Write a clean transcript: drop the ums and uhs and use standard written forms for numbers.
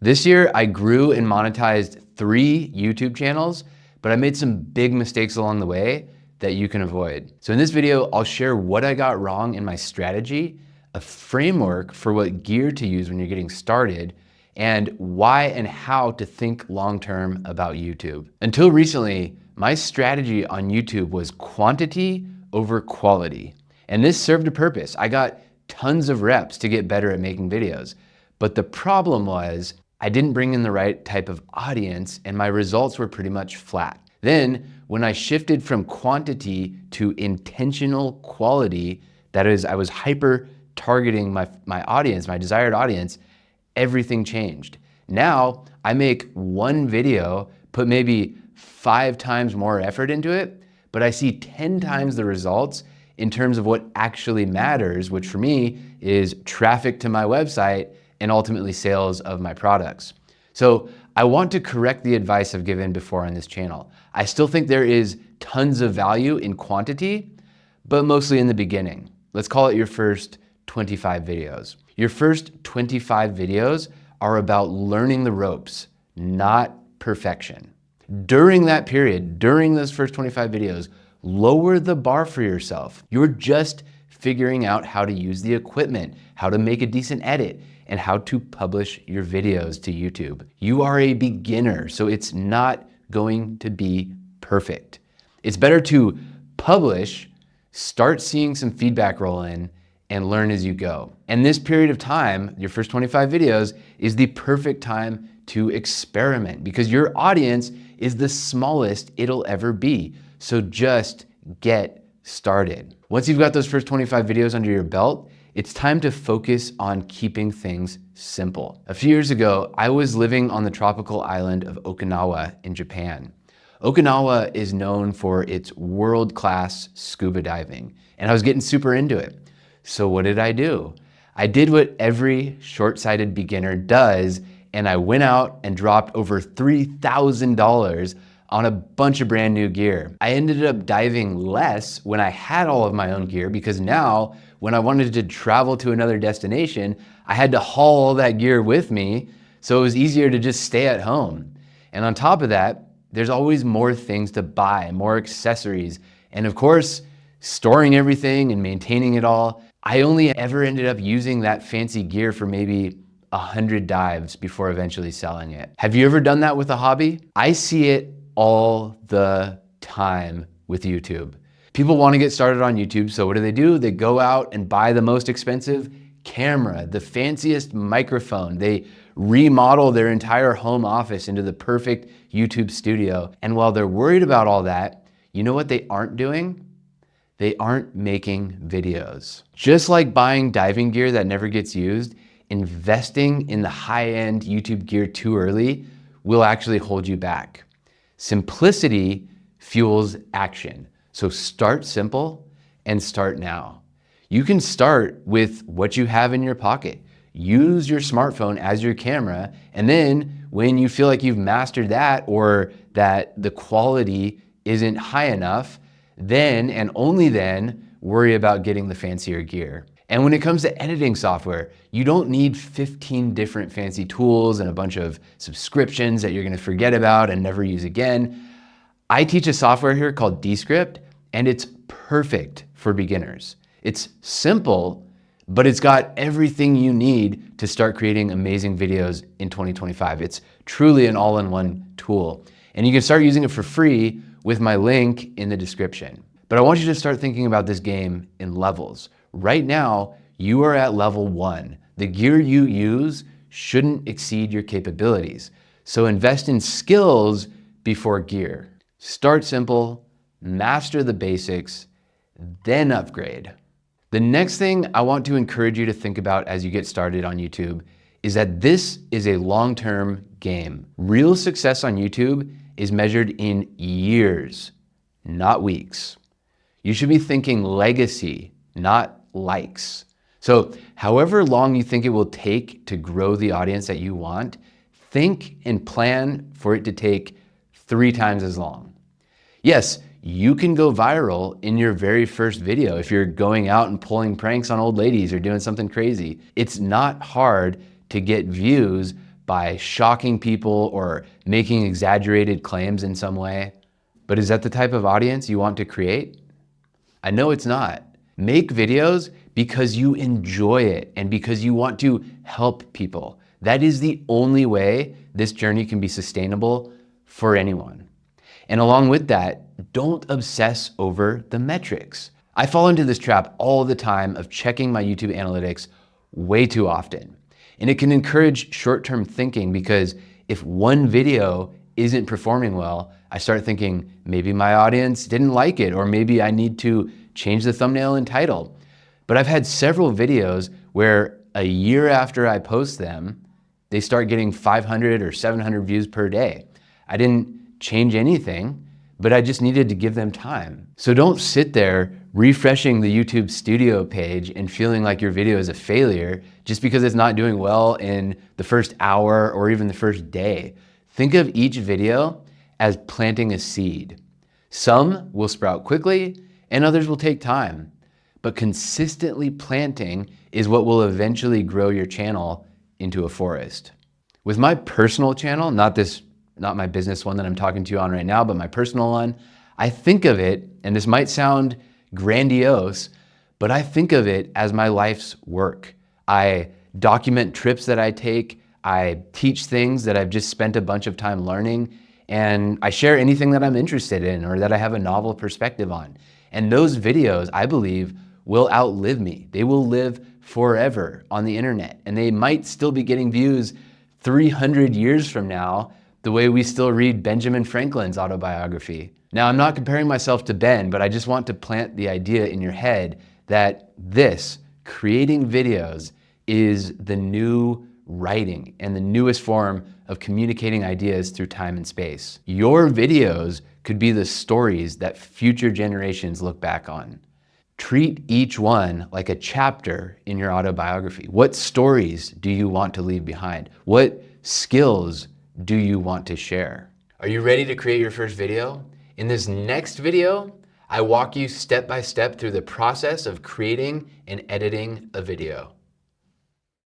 This year, I grew and monetized 3 YouTube channels, but I made some big mistakes along the way that you can avoid. So in this video, I'll share what I got wrong in my strategy, a framework for what gear to use when you're getting started, and why and how to think long-term about YouTube. Until recently, my strategy on YouTube was quantity over quality. And this served a purpose. I got tons of reps to get better at making videos. But the problem was I didn't bring in the right type of audience and my results were pretty much flat. Then when I shifted from quantity to intentional quality, that is, I was hyper targeting my audience, my desired audience, everything changed. Now I make one video, put maybe 5 times more effort into it, but I see 10 times the results in terms of what actually matters, which for me is traffic to my website and ultimately sales of my products. So I want to correct the advice I've given before on this channel. I still think there is tons of value in quantity, but mostly in the beginning. Let's call it your first 25 videos. Your first 25 videos are about learning the ropes, not perfection. During that period, during those first 25 videos, lower the bar for yourself. You're just figuring out how to use the equipment, how to make a decent edit, and how to publish your videos to YouTube. You are a beginner, so it's not going to be perfect. It's better to publish, start seeing some feedback roll in, and learn as you go. And this period of time, your first 25 videos, is the perfect time to experiment because your audience is the smallest it'll ever be. So just get started. Once you've got those first 25 videos under your belt, it's time to focus on keeping things simple. A few years ago, I was living on the tropical island of Okinawa in Japan. Okinawa is known for its world-class scuba diving, and I was getting super into it. So what did I do? I did what every short-sighted beginner does, and I went out and dropped over $3,000 on a bunch of brand new gear. I ended up diving less when I had all of my own gear because now when I wanted to travel to another destination, I had to haul all that gear with me, so it was easier to just stay at home. And on top of that, there's always more things to buy, more accessories, and of course, storing everything and maintaining it all. I only ever ended up using that fancy gear for maybe 100 dives before eventually selling it. Have you ever done that with a hobby? I see it all the time with YouTube. People want to get started on YouTube, so what do? They go out and buy the most expensive camera, the fanciest microphone. They remodel their entire home office into the perfect YouTube studio. And while they're worried about all that, you know what they aren't doing? They aren't making videos. Just like buying diving gear that never gets used, investing in the high-end YouTube gear too early will actually hold you back. Simplicity fuels action. So start simple and start now. You can start with what you have in your pocket. Use your smartphone as your camera, and then when you feel like you've mastered that or that the quality isn't high enough, then and only then worry about getting the fancier gear. And when it comes to editing software, you don't need 15 different fancy tools and a bunch of subscriptions that you're gonna forget about and never use again. I teach a software here called Descript, and it's perfect for beginners. It's simple, but it's got everything you need to start creating amazing videos in 2025. It's truly an all-in-one tool. And you can start using it for free with my link in the description. But I want you to start thinking about this game in levels. Right now, you are at level 1. The gear you use shouldn't exceed your capabilities. So invest in skills before gear. Start simple, master the basics, then upgrade. The next thing I want to encourage you to think about as you get started on YouTube is that this is a long-term game. Real success on YouTube is measured in years, not weeks. You should be thinking legacy, not likes. So however long you think it will take to grow the audience that you want, think and plan for it to take 3 times as long. Yes, you can go viral in your very first video if you're going out and pulling pranks on old ladies or doing something crazy. It's not hard to get views by shocking people or making exaggerated claims in some way. But is that the type of audience you want to create? I know it's not. Make videos because you enjoy it and because you want to help people. That is the only way this journey can be sustainable for anyone. And along with that, don't obsess over the metrics. I fall into this trap all the time of checking my YouTube analytics way too often. And it can encourage short-term thinking because if one video isn't performing well, I start thinking maybe my audience didn't like it, or maybe I need to change the thumbnail and title. But I've had several videos where a year after I post them, they start getting 500 or 700 views per day. I didn't change anything, but I just needed to give them time. So don't sit there refreshing the YouTube Studio page and feeling like your video is a failure just because it's not doing well in the first hour or even the first day. Think of each video as planting a seed. Some will sprout quickly and others will take time, but consistently planting is what will eventually grow your channel into a forest. With my personal channel, not my business one that I'm talking to you on right now, but my personal one, I think of it, and this might sound grandiose, but I think of it as my life's work. I document trips that I take, I teach things that I've just spent a bunch of time learning, and I share anything that I'm interested in or that I have a novel perspective on. And those videos, I believe, will outlive me. They will live forever on the internet, and they might still be getting views 300 years from now, the way we still read Benjamin Franklin's autobiography. Now, I'm not comparing myself to Ben, but I just want to plant the idea in your head that creating videos, is the new writing and the newest form of communicating ideas through time and space. Your videos could be the stories that future generations look back on. Treat each one like a chapter in your autobiography. What stories do you want to leave behind? What skills do you want to share? Are you ready to create your first video? In this next video, I walk you step by step through the process of creating and editing a video.